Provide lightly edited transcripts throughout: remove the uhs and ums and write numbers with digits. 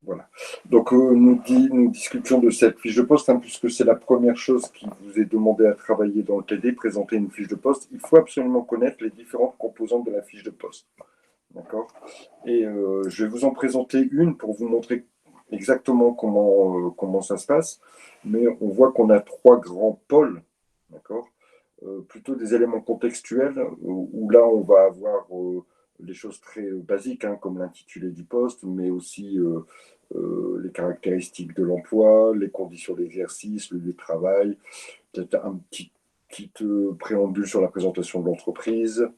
Voilà. Donc, nous discutions de cette fiche de poste, hein, puisque c'est la première chose qui vous est demandée à travailler dans le TD, présenter une fiche de poste. Il faut absolument connaître les différentes composantes de la fiche de poste. D'accord? Et je vais vous en présenter une pour vous montrer exactement comment ça se passe. Mais on voit qu'on a trois grands pôles, d'accord? Plutôt des éléments contextuels, où là, on va avoir des choses très basiques, hein, comme l'intitulé du poste, mais aussi les caractéristiques de l'emploi, les conditions d'exercice, le lieu de travail, peut-être un petit préambule sur la présentation de l'entreprise.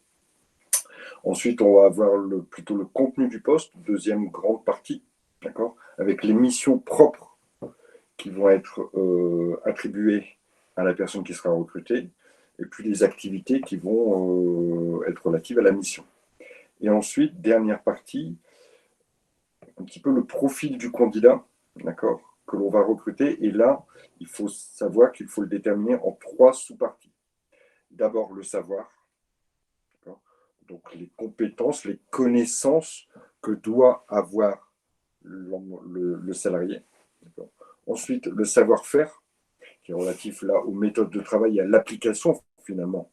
Ensuite, on va avoir plutôt le contenu du poste, deuxième grande partie, d'accord, avec les missions propres qui vont être attribuées à la personne qui sera recrutée, et puis les activités qui vont être relatives à la mission. Et ensuite, dernière partie, un petit peu le profil du candidat, d'accord, que l'on va recruter. Et là, il faut savoir qu'il faut le déterminer en trois sous-parties. D'abord, le savoir, donc les compétences, les connaissances que doit avoir le salarié. Ensuite, le savoir-faire, qui est relatif là aux méthodes de travail et à l'application finalement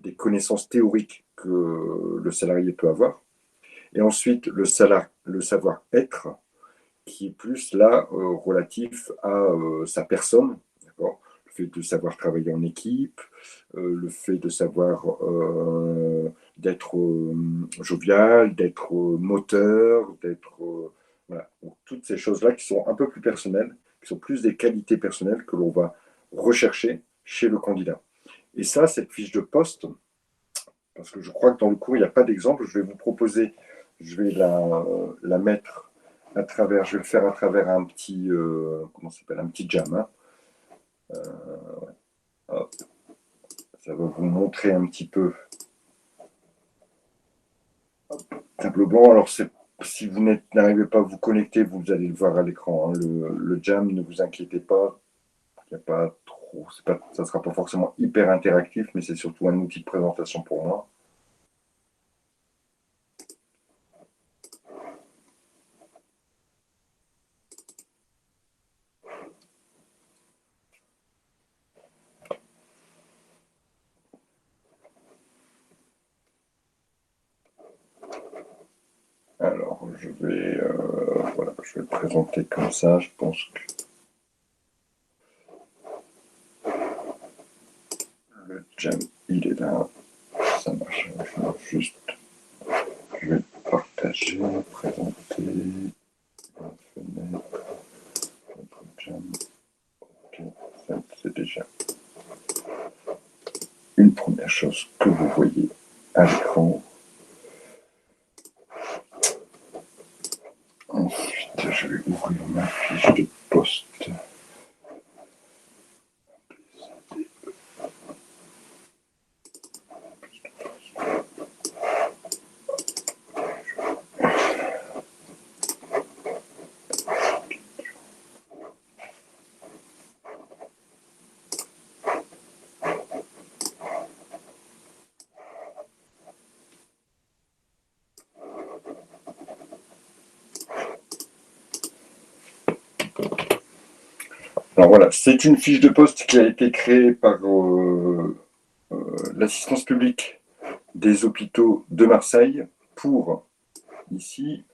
des connaissances théoriques que le salarié peut avoir. Et ensuite, le savoir-être, qui est plus là relatif à sa personne, d'accord, le fait de savoir travailler en équipe, le fait de savoir d'être jovial, d'être moteur, d'être voilà. Donc, toutes ces choses-là qui sont un peu plus personnelles, qui sont plus des qualités personnelles que l'on va rechercher chez le candidat. Et ça, cette fiche de poste, parce que je crois que dans le cours, il n'y a pas d'exemple, je vais vous proposer, je vais la mettre à travers, je vais le faire à travers un petit, comment ça s'appelle, un petit jam. Hein. Hop. Ça va vous montrer un petit peu. Hop. Tableau blanc, alors si vous n'arrivez pas à vous connecter, vous allez le voir à l'écran. Hein. Le jam, ne vous inquiétez pas, il n'y a pas trop, ça ne sera pas forcément hyper interactif, mais c'est surtout un outil de présentation pour moi. Alors, voilà, je vais le présenter comme ça. Je pense que le jam, il est là. Ça marche. Je vais partager, présenter, fenêtre, notre jam. Ok, ça, c'est déjà une première chose que vous voyez à l'écran. Ensuite, je vais ouvrir ma fiche de poste. Alors voilà, c'est une fiche de poste qui a été créée par l'assistance publique des hôpitaux de Marseille pour, ici,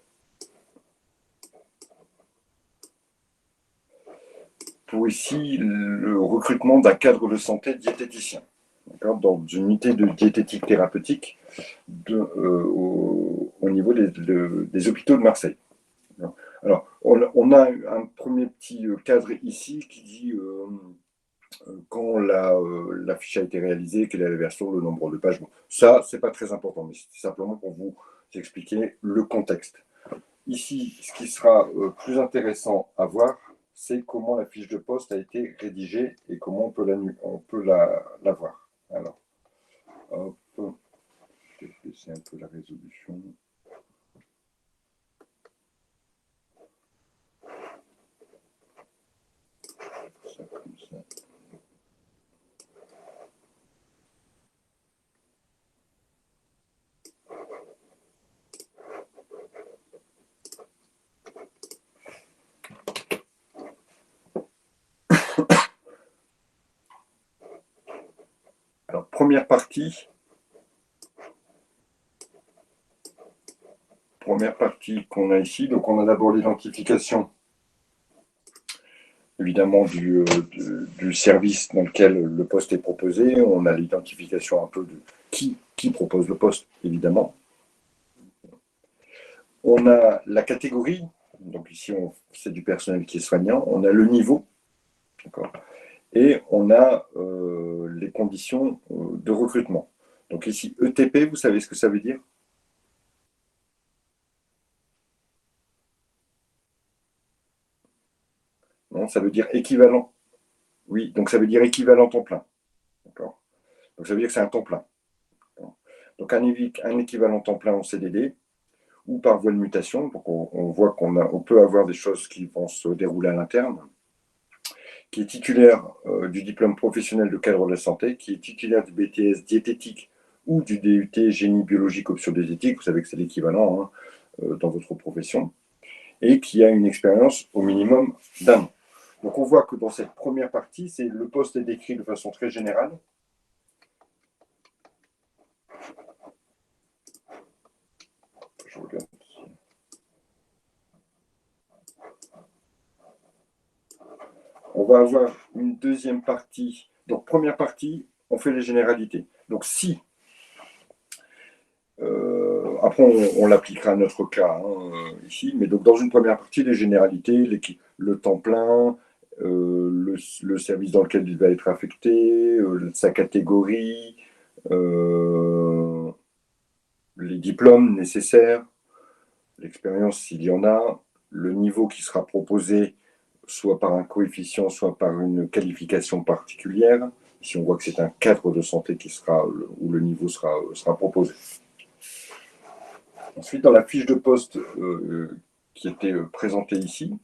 le recrutement d'un cadre de santé diététicien, dans une unité de diététique thérapeutique au niveau des hôpitaux de Marseille. Alors, on a un premier petit cadre ici qui dit quand la fiche a été réalisée, quelle est la version, le nombre de pages. Bon, ça, c'est pas très important, mais c'est simplement pour vous expliquer le contexte. Ici, ce qui sera plus intéressant à voir, c'est comment la fiche de poste a été rédigée et comment on peut la voir. Alors, hop, je vais baisser un peu la résolution. Ça comme ça. première partie qu'on a ici. Donc, on a d'abord l'identification, évidemment, du service dans lequel le poste est proposé. On a l'identification un peu de qui propose le poste, évidemment. On a la catégorie. Donc, ici, c'est du personnel qui est soignant. On a le niveau. D'accord. Et on a les conditions de recrutement. Donc ici, ETP, vous savez ce que ça veut dire? Non, ça veut dire équivalent. Oui, donc ça veut dire équivalent temps plein. D'accord. Donc ça veut dire que c'est un temps plein. Donc un équivalent temps plein en CDD ou par voie de mutation. Donc on voit on peut avoir des choses qui vont se dérouler à l'interne, qui est titulaire du diplôme professionnel de cadre de la santé, qui est titulaire du BTS diététique ou du DUT génie biologique option diététique, vous savez que c'est l'équivalent dans votre profession, et qui a une expérience au minimum d'un an. Donc on voit que dans cette première partie, le poste est décrit de façon très générale. Je regarde. On va avoir une deuxième partie. Donc première partie, on fait les généralités. Donc si après, on l'appliquera à notre cas ici, mais donc dans une première partie, les généralités, le temps plein, le service dans lequel il va être affecté, sa catégorie, les diplômes nécessaires, l'expérience s'il y en a, le niveau qui sera proposé, soit par un coefficient, soit par une qualification particulière. Si on voit que c'est un cadre de santé où le niveau sera proposé. Ensuite, dans la fiche de poste qui était présentée ici,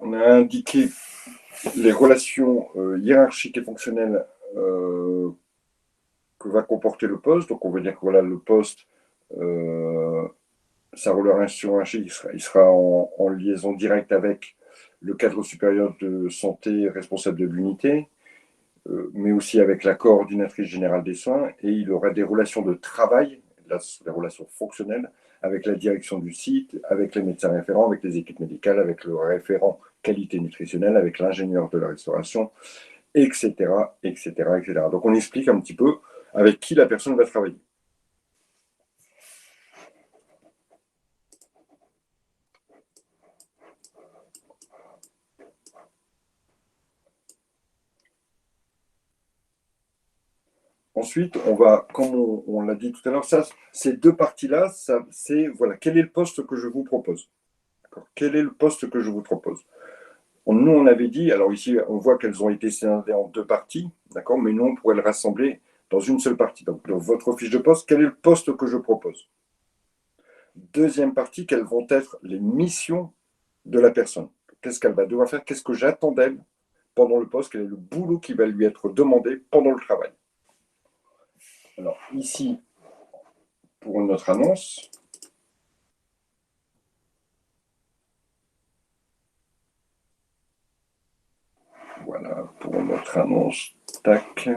on a indiqué les relations hiérarchiques et fonctionnelles que va comporter le poste. Donc, on va dire que voilà, le poste, sa relation hiérarchique, il sera en liaison directe avec le cadre supérieur de santé responsable de l'unité, mais aussi avec la coordinatrice générale des soins, et il aura des relations de travail, là, des relations fonctionnelles, avec la direction du site, avec les médecins référents, avec les équipes médicales, avec le référent qualité nutritionnelle, avec l'ingénieur de la restauration, etc., etc., etc. Donc on explique un petit peu avec qui la personne va travailler. Ensuite, on va, comme on l'a dit tout à l'heure, ces deux parties-là, c'est voilà, quel est le poste que je vous propose. Quel est le poste que je vous propose? Nous, on avait dit, alors ici, on voit qu'elles ont été scindées en deux parties, d'accord, mais nous, on pourrait le rassembler dans une seule partie. Donc, dans votre fiche de poste, quel est le poste que je propose? Deuxième partie, quelles vont être les missions de la personne? Qu'est-ce qu'elle va devoir faire? Qu'est-ce que j'attends d'elle pendant le poste? Quel est le boulot qui va lui être demandé pendant le travail? Alors, ici, pour notre annonce, voilà, pour notre annonce, tac.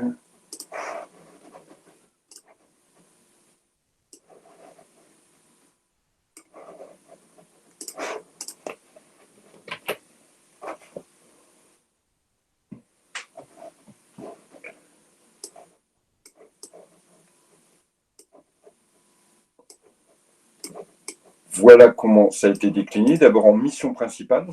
Voilà comment ça a été décliné. D'abord en mission principale.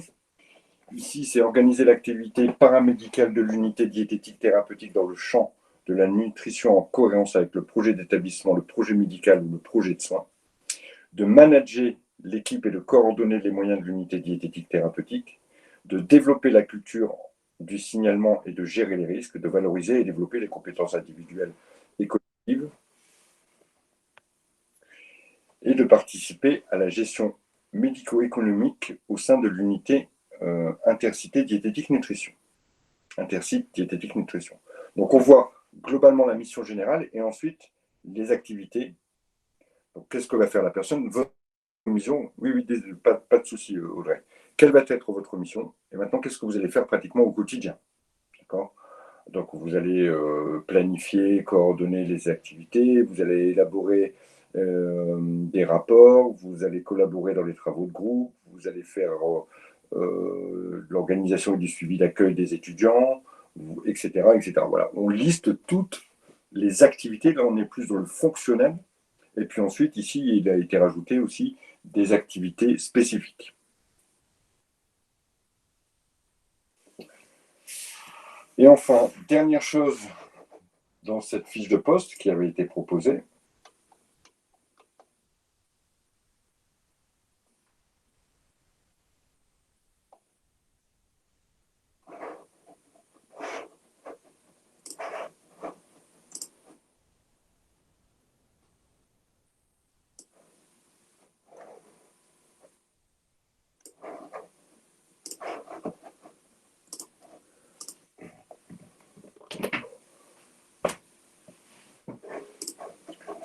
Ici, c'est organiser l'activité paramédicale de l'unité diététique thérapeutique dans le champ de la nutrition en cohérence avec le projet d'établissement, le projet médical ou le projet de soins. De manager l'équipe et de coordonner les moyens de l'unité diététique thérapeutique. De développer la culture du signalement et de gérer les risques. De valoriser et développer les compétences individuelles et collectives. et de participer à la gestion médico-économique au sein de l'unité Intercité Diététique Nutrition. Intercité Diététique Nutrition. Donc on voit globalement la mission générale et ensuite les activités. Donc qu'est-ce que va faire la personne? Votre mission, oui, pas de souci, Audrey. Quelle va être votre mission? Et maintenant, qu'est-ce que vous allez faire pratiquement au quotidien? D'accord? Donc vous allez planifier, coordonner les activités, vous allez élaborer des rapports, vous allez collaborer dans les travaux de groupe, vous allez faire l'organisation et du suivi d'accueil des étudiants, etc., etc. Voilà, on liste toutes les activités. Là, on est plus dans le fonctionnel. Et puis ensuite, ici, il a été rajouté aussi des activités spécifiques. Et enfin, dernière chose dans cette fiche de poste qui avait été proposée,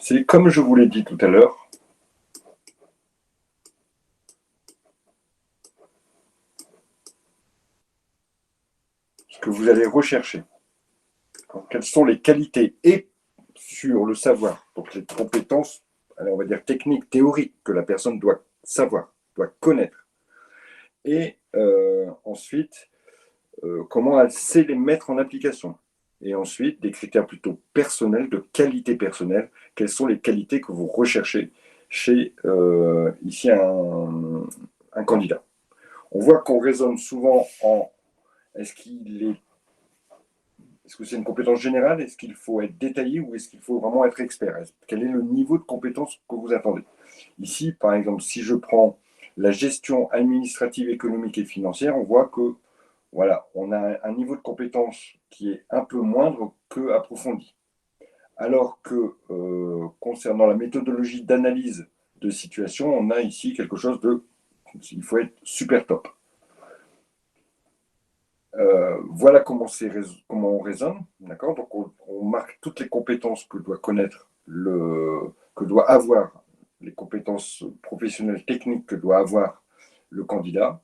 c'est comme je vous l'ai dit tout à l'heure, ce que vous allez rechercher. Quelles sont les qualités et sur le savoir, donc les compétences, on va dire techniques, théoriques, que la personne doit savoir, doit connaître. Et ensuite, comment elle sait les mettre en application. Et ensuite, des critères plutôt personnels, de qualité personnelle. Quelles sont les qualités que vous recherchez chez ici un candidat? On voit qu'on raisonne souvent en est-ce que c'est une compétence générale? Est-ce qu'il faut être détaillé ou est-ce qu'il faut vraiment être expert? Quel est le niveau de compétence que vous attendez? Ici, par exemple, si je prends la gestion administrative, économique et financière, on voit que voilà, on a un niveau de compétence qui est un peu moindre que approfondi. Alors que concernant la méthodologie d'analyse de situation, on a ici quelque chose de, il faut être super top. Voilà comment on raisonne, d'accord? Donc on marque toutes les compétences que doit connaître que doit avoir, les compétences professionnelles techniques que doit avoir le candidat.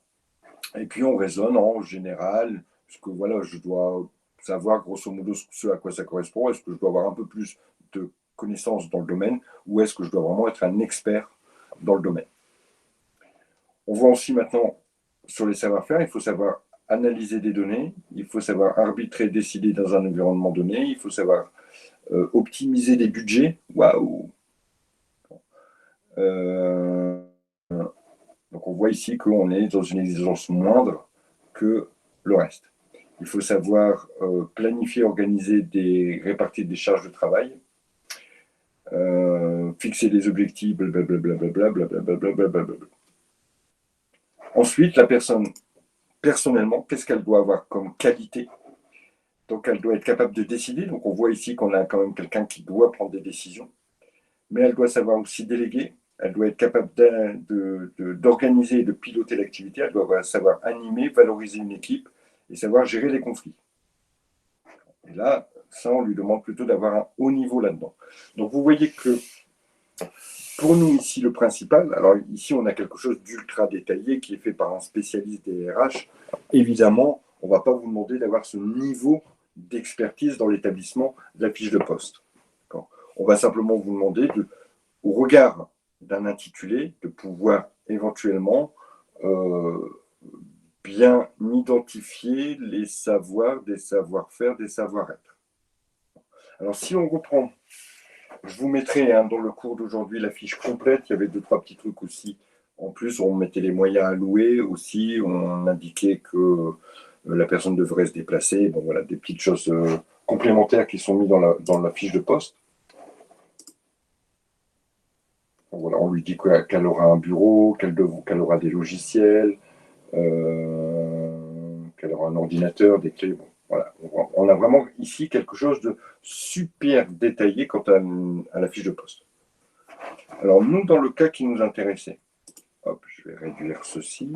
Et puis on raisonne en général, puisque voilà, je dois savoir grosso modo ce à quoi ça correspond. Est-ce que je dois avoir un peu plus de connaissances dans le domaine ou est-ce que je dois vraiment être un expert dans le domaine? On voit aussi maintenant sur les savoir-faire, il faut savoir analyser des données, il faut savoir arbitrer, décider dans un environnement donné, il faut savoir optimiser des budgets. Waouh! Donc on voit ici qu'on est dans une exigence moindre que le reste. Il faut savoir planifier, organiser répartir des charges de travail, fixer des objectifs, blablabla, blablabla. Ensuite, la personne, personnellement, qu'est-ce qu'elle doit avoir comme qualité? Donc elle doit être capable de décider. Donc on voit ici qu'on a quand même quelqu'un qui doit prendre des décisions, mais elle doit savoir aussi déléguer. Elle doit être capable d'organiser et de piloter l'activité. Elle doit savoir animer, valoriser une équipe et savoir gérer les conflits. Et là, ça, on lui demande plutôt d'avoir un haut niveau là-dedans. Donc vous voyez que pour nous ici, le principal, alors ici on a quelque chose d'ultra détaillé qui est fait par un spécialiste des RH. Évidemment, on ne va pas vous demander d'avoir ce niveau d'expertise dans l'établissement de la fiche de poste. On va simplement vous demander, au regard d'un intitulé, de pouvoir éventuellement bien identifier les savoirs, des savoir-faire, des savoir-être. Alors si on reprend, je vous mettrai dans le cours d'aujourd'hui la fiche complète, il y avait 2-3 petits trucs aussi. En plus, on mettait les moyens alloués aussi, on indiquait que la personne devrait se déplacer. Bon, voilà, des petites choses complémentaires qui sont mises dans la fiche de poste. Voilà, on lui dit qu'elle aura un bureau, qu'elle aura des logiciels, qu'elle aura un ordinateur, des clés. Bon, voilà. On a vraiment ici quelque chose de super détaillé quant à la fiche de poste. Alors, nous, dans le cas qui nous intéressait, hop, je vais réduire ceci.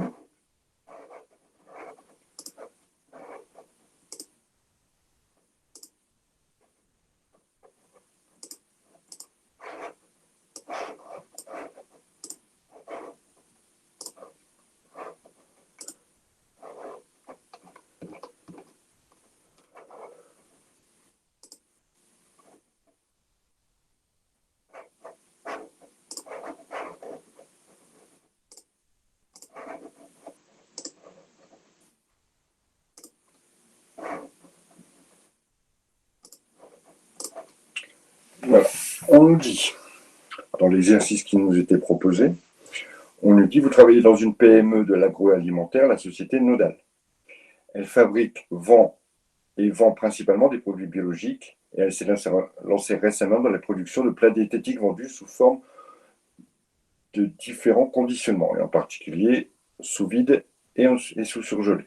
Voilà. On nous dit, dans l'exercice qui nous était proposé, on nous dit, vous travaillez dans une PME de l'agroalimentaire, la société Nodal. Elle fabrique, vend et vend principalement des produits biologiques et elle s'est lancée récemment dans la production de plats diététiques vendus sous forme de différents conditionnements, et en particulier sous vide et sous surgelé.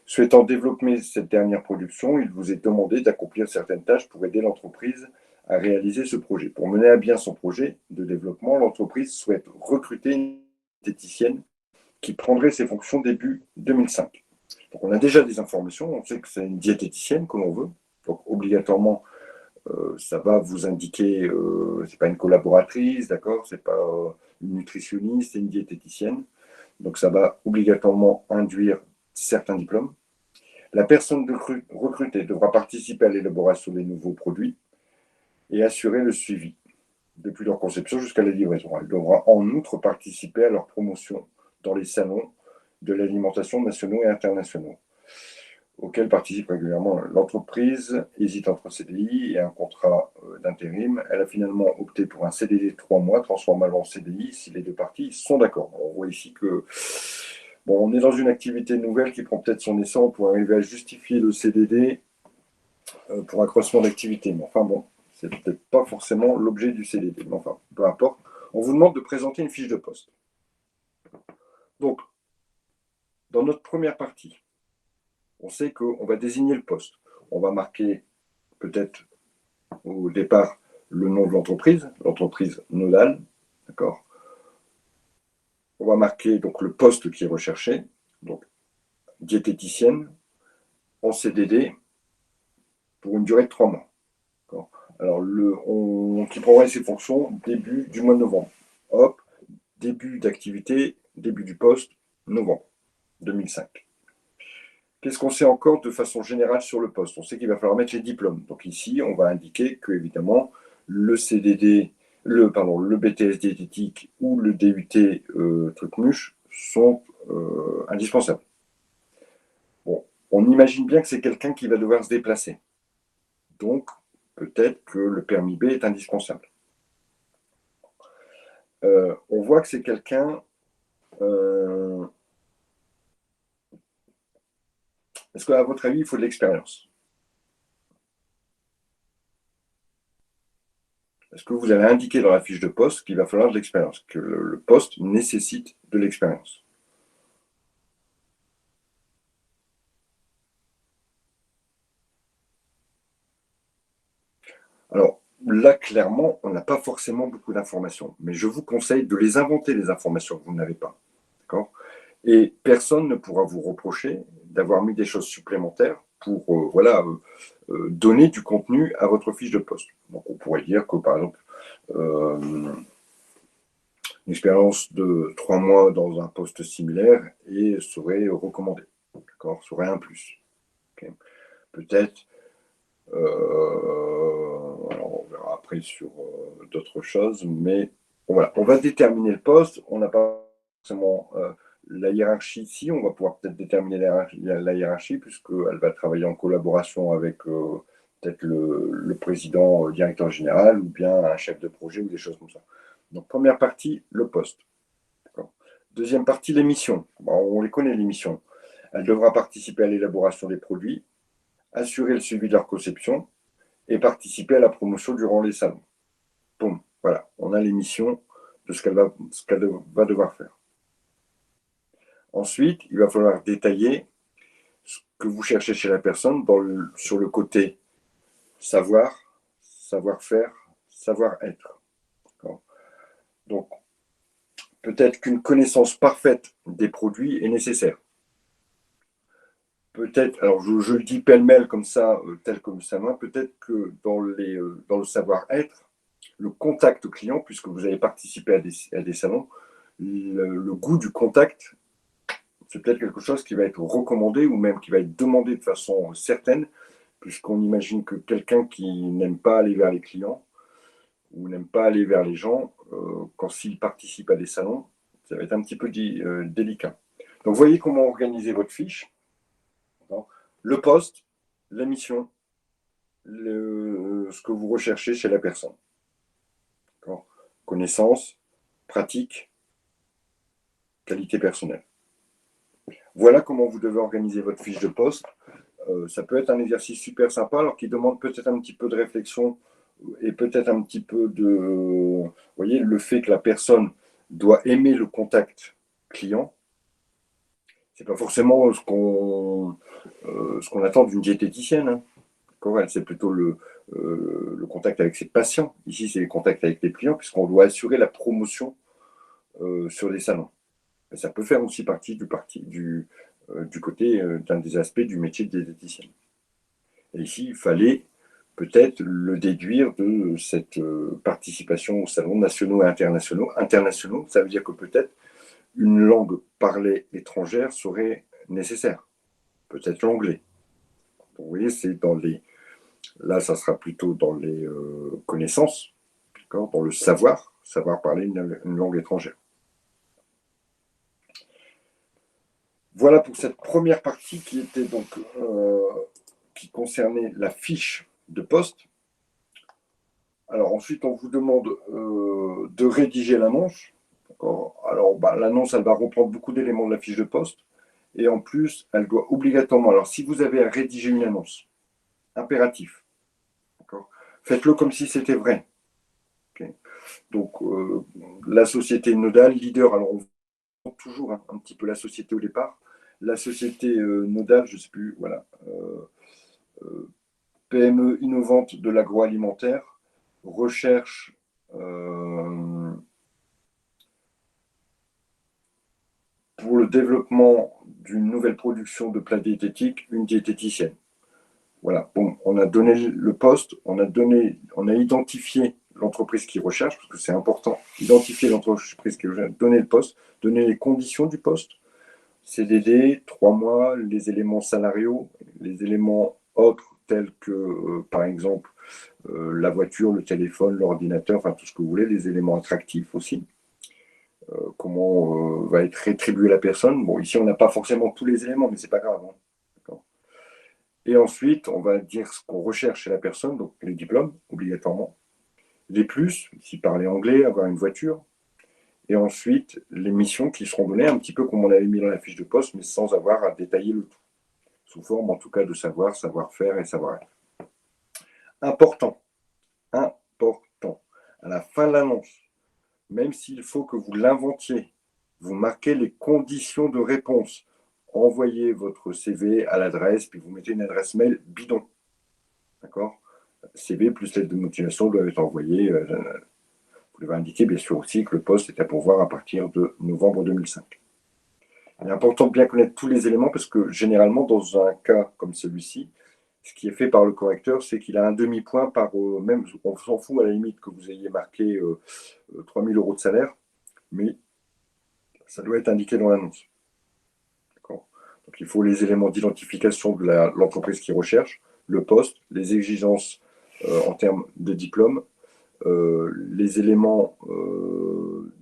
Souhaitant développer cette dernière production, il vous est demandé d'accomplir certaines tâches pour aider l'entreprise à réaliser ce projet. Pour mener à bien son projet de développement, l'entreprise souhaite recruter une diététicienne qui prendrait ses fonctions début 2005. Donc on a déjà des informations, on sait que c'est une diététicienne que l'on veut, donc obligatoirement ça va vous indiquer, c'est pas une collaboratrice, d'accord, c'est pas une nutritionniste, c'est une diététicienne, donc ça va obligatoirement induire certains diplômes. La personne recrutée devra participer à l'élaboration des nouveaux produits et assurer le suivi depuis leur conception jusqu'à la livraison. Elle devra en outre participer à leur promotion dans les salons de l'alimentation nationaux et internationaux, auxquels participe régulièrement l'entreprise, hésite entre un CDI et un contrat d'intérim. Elle a finalement opté pour un CDD de 3 mois, transformable en CDI si les deux parties sont d'accord. On voit ici que on est dans une activité nouvelle qui prend peut-être son essor pour arriver à justifier le CDD pour accroissement d'activité. Mais enfin bon, c'est peut-être pas forcément l'objet du CDD. Mais enfin, peu importe. On vous demande de présenter une fiche de poste. Donc, dans notre première partie, on sait qu'on va désigner le poste. On va marquer peut-être au départ le nom de l'entreprise Nodal, d'accord. On va marquer donc le poste qui est recherché, donc diététicienne en CDD pour une durée de 3 mois. Alors, qui prendrait ses fonctions début du mois de novembre. Hop, début d'activité, début du poste, novembre 2005. Qu'est-ce qu'on sait encore de façon générale sur le poste? On sait qu'il va falloir mettre les diplômes. Donc ici, on va indiquer que, évidemment, le CDD, le BTS diététique ou le DUT truc-muche sont indispensables. Bon, on imagine bien que c'est quelqu'un qui va devoir se déplacer. Donc, peut-être que le permis B est indispensable. On voit que c'est quelqu'un. Est-ce qu'à votre avis, il faut de l'expérience? Est-ce que vous allez indiquer dans la fiche de poste qu'il va falloir de l'expérience, que le poste nécessite de l'expérience? Alors là, clairement, on n'a pas forcément beaucoup d'informations, mais je vous conseille de les inventer, les informations que vous n'avez pas. D'accord? Et personne ne pourra vous reprocher d'avoir mis des choses supplémentaires pour donner du contenu à votre fiche de poste. Donc on pourrait dire que, par exemple, une expérience de 3 mois dans un poste similaire et serait recommandée. D'accord? Serait un plus. Okay. Peut-être, alors on verra après sur d'autres choses, mais bon, voilà, on va déterminer le poste. On n'a pas forcément la hiérarchie ici. On va pouvoir peut-être déterminer la hiérarchie puisqu'elle va travailler en collaboration avec peut-être le président, directeur général ou bien un chef de projet ou des choses comme ça. Donc première partie, le poste. Deuxième partie, les missions. Bon, on les connaît, les missions. Elle devra participer à l'élaboration des produits, assurer le suivi de leur conception et participer à la promotion durant les salons. Boum, voilà, on a les missions de ce qu'elle va devoir faire. Ensuite, il va falloir détailler ce que vous cherchez chez la personne sur le côté savoir, savoir-faire, savoir-être. Donc, peut-être qu'une connaissance parfaite des produits est nécessaire. Peut-être, alors je le dis pêle-mêle comme ça, tel comme ça, peut-être que dans le savoir-être, le contact client, puisque vous avez participé à des salons, le goût du contact, c'est peut-être quelque chose qui va être recommandé ou même qui va être demandé de façon certaine, puisqu'on imagine que quelqu'un qui n'aime pas aller vers les clients ou n'aime pas aller vers les gens, quand s'il participe à des salons, ça va être un petit peu délicat. Donc, voyez comment organiser votre fiche. Le poste, la mission, ce que vous recherchez chez la personne. Connaissance, pratique, qualité personnelle. Voilà comment vous devez organiser votre fiche de poste. Ça peut être un exercice super sympa, alors qui demande peut-être un petit peu de réflexion et peut-être un petit peu de... Vous voyez, le fait que la personne doit aimer le contact client, c'est pas forcément ce qu'on attend d'une diététicienne. Hein. C'est plutôt le contact avec ses patients. Ici, c'est le contact avec les clients, puisqu'on doit assurer la promotion sur les salons. Et ça peut faire aussi partie du côté d'un des aspects du métier de diététicienne. Et ici, il fallait peut-être le déduire de cette participation aux salons nationaux et internationaux. Internationaux, ça veut dire que peut-être une langue parlée étrangère serait nécessaire. Peut-être l'anglais. Vous voyez, c'est dans les... Là, ça sera plutôt dans les connaissances, dans le savoir parler une langue étrangère. Voilà pour cette première partie qui était donc qui concernait la fiche de poste. Alors ensuite, on vous demande de rédiger l'annonce. Alors l'annonce, elle va reprendre beaucoup d'éléments de la fiche de poste. Et en plus, elle doit obligatoirement... Alors si vous avez à rédiger une annonce, impératif, faites-le comme si c'était vrai. Okay. Donc la société nodale, leader, alors on voit toujours un petit peu la société au départ. La société nodale, je ne sais plus, voilà. PME innovante de l'agroalimentaire, recherche pour le développement d'une nouvelle production de plats diététiques, une diététicienne. Voilà, bon, on a donné le poste, on a identifié l'entreprise qui recherche, parce que c'est important, identifier l'entreprise qui recherche, donner le poste, donner les conditions du poste, CDD, 3 mois, les éléments salariaux, les éléments autres tels que, par exemple, la voiture, le téléphone, l'ordinateur, enfin tout ce que vous voulez, les éléments attractifs aussi. Comment va être rétribuée la personne. Bon, ici, on n'a pas forcément tous les éléments, mais c'est pas grave. Hein. Et ensuite, on va dire ce qu'on recherche chez la personne, donc les diplômes, obligatoirement. Les plus, si parler anglais, avoir une voiture. Et ensuite, les missions qui seront données, un petit peu comme on avait mis dans la fiche de poste, mais sans avoir à détailler le tout. Sous forme, en tout cas, de savoir, savoir-faire et savoir-être. Important. Important. À la fin de l'annonce, même s'il faut que vous l'inventiez, vous marquez les conditions de réponse. Envoyez votre CV à l'adresse, puis vous mettez une adresse mail bidon. D'accord? CV plus lettre de motivation doivent être envoyés. Vous devez indiquer bien sûr aussi que le poste est à pourvoir à partir de novembre 2005. Il est important de bien connaître tous les éléments parce que généralement, dans un cas comme celui-ci, ce qui est fait par le correcteur, c'est qu'il a un demi-point par même, on s'en fout à la limite que vous ayez marqué 3 000 € de salaire, mais ça doit être indiqué dans l'annonce. Donc il faut les éléments d'identification de l'entreprise qui recherche, le poste, les exigences en termes de diplôme, les éléments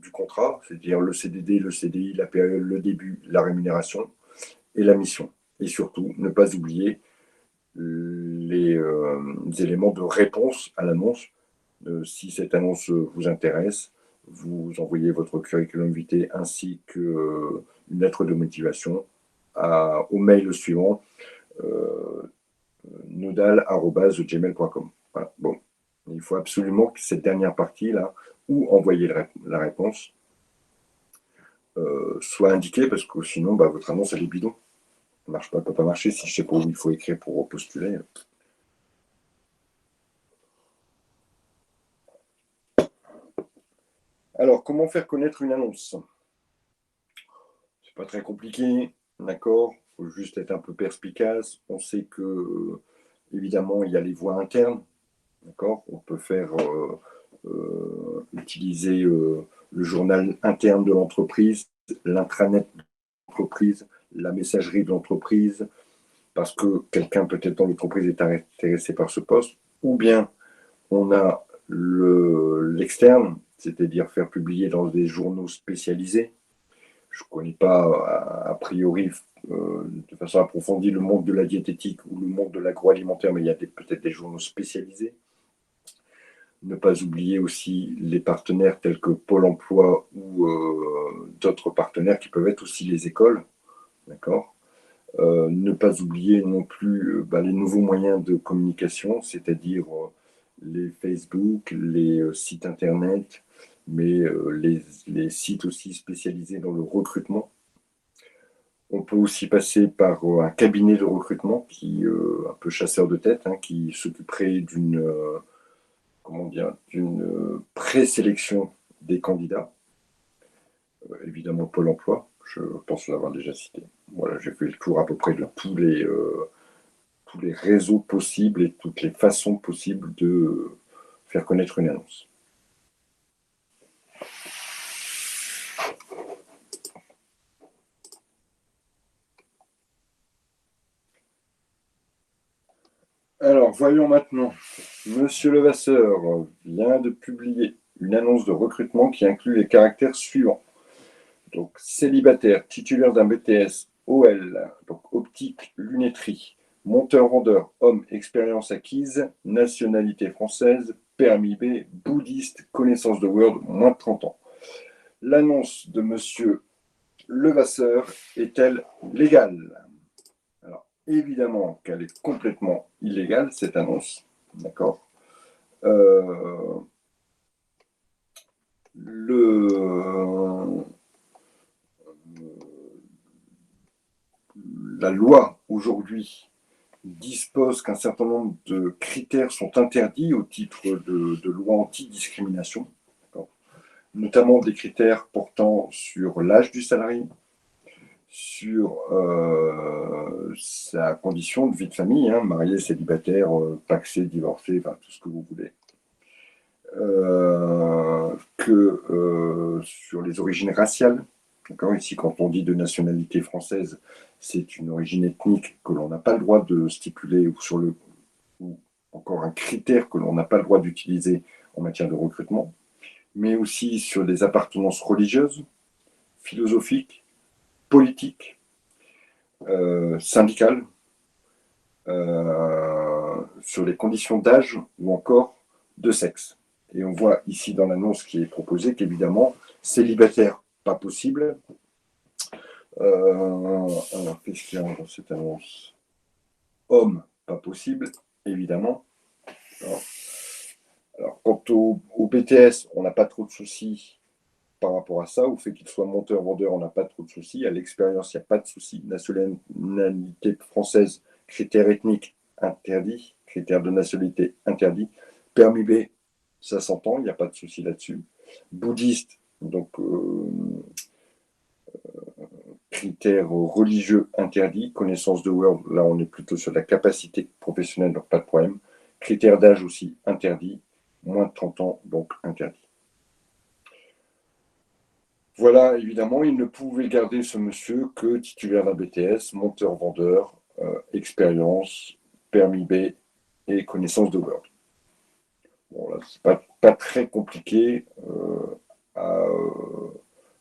du contrat, c'est-à-dire le CDD, le CDI, la période, le début, la rémunération et la mission. Et surtout, ne pas oublier les éléments de réponse à l'annonce. Si cette annonce vous intéresse, vous envoyez votre curriculum vitae ainsi qu'une lettre de motivation au mail suivant nodal@gmail.com. Voilà. Bon, il faut absolument que cette dernière partie-là, où envoyer la réponse, soit indiquée, parce que sinon, votre annonce, elle est bidon. Ça ne marche pas, peut pas marcher si je ne sais pas où il faut écrire pour postuler. Alors, comment faire connaître une annonce? C'est pas très compliqué, d'accord? Il faut juste être un peu perspicace. On sait que, évidemment, il y a les voies internes, d'accord? On peut faire utiliser le journal interne de l'entreprise, l'intranet de l'entreprise, la messagerie de l'entreprise, parce que quelqu'un peut-être dans l'entreprise est intéressé par ce poste, ou bien on a l'externe, c'est-à-dire faire publier dans des journaux spécialisés. Je ne connais pas a priori de façon approfondie le monde de la diététique ou le monde de l'agroalimentaire, mais il y a peut-être des journaux spécialisés. Ne pas oublier aussi les partenaires tels que Pôle emploi ou d'autres partenaires qui peuvent être aussi les écoles. D'accord. Ne pas oublier non plus les nouveaux moyens de communication, c'est-à-dire les Facebook, les sites Internet, mais les sites aussi spécialisés dans le recrutement. On peut aussi passer par un cabinet de recrutement qui, un peu chasseur de tête, hein, qui s'occuperait d'une comment dire, d'une présélection des candidats. Évidemment, Pôle emploi, je pense l'avoir déjà cité. Voilà, j'ai fait le tour à peu près de tous les réseaux possibles et toutes les façons possibles de faire connaître une annonce. Alors, voyons maintenant. Monsieur Levasseur vient de publier une annonce de recrutement qui inclut les caractères suivants. Donc, célibataire, titulaire d'un BTS, OL, donc optique, lunetterie, monteur-vendeur, homme, expérience acquise, nationalité française, permis B, bouddhiste, connaissance de Word, moins de 30 ans. L'annonce de Monsieur Levasseur est-elle légale? Alors, évidemment qu'elle est complètement illégale, cette annonce. D'accord. Euh, le, la loi aujourd'hui dispose qu'un certain nombre de critères sont interdits au titre de loi anti-discrimination, notamment des critères portant sur l'âge du salarié, sur sa condition de vie de famille, hein, marié, célibataire, pacsé, divorcé, enfin tout ce que vous voulez. Sur les origines raciales. Ici, quand on dit de nationalité française, c'est une origine ethnique que l'on n'a pas le droit de stipuler ou encore un critère que l'on n'a pas le droit d'utiliser en matière de recrutement, mais aussi sur des appartenances religieuses, philosophiques, politiques, syndicales, sur les conditions d'âge ou encore de sexe. Et on voit ici dans l'annonce qui est proposée qu'évidemment, célibataire, pas possible. Alors, qu'est-ce qu'il y a dans cette annonce? Homme, pas possible, évidemment. Alors quant au BTS, on n'a pas trop de soucis par rapport à ça. Au fait qu'il soit monteur-vendeur, on n'a pas trop de soucis. À l'expérience, il n'y a pas de soucis. Nationalité française, critères ethniques interdit, critères de nationalité interdit. Permis B, ça s'entend, il n'y a pas de souci là-dessus. Bouddhiste, donc critères religieux interdits. Connaissance de Word, là on est plutôt sur la capacité professionnelle, donc pas de problème. Critères d'âge aussi interdit. Moins de 30 ans, donc interdit. Voilà, évidemment, il ne pouvait garder ce monsieur que titulaire d'un BTS, monteur-vendeur, expérience, permis B et connaissance de Word. Bon, là, c'est pas très compliqué à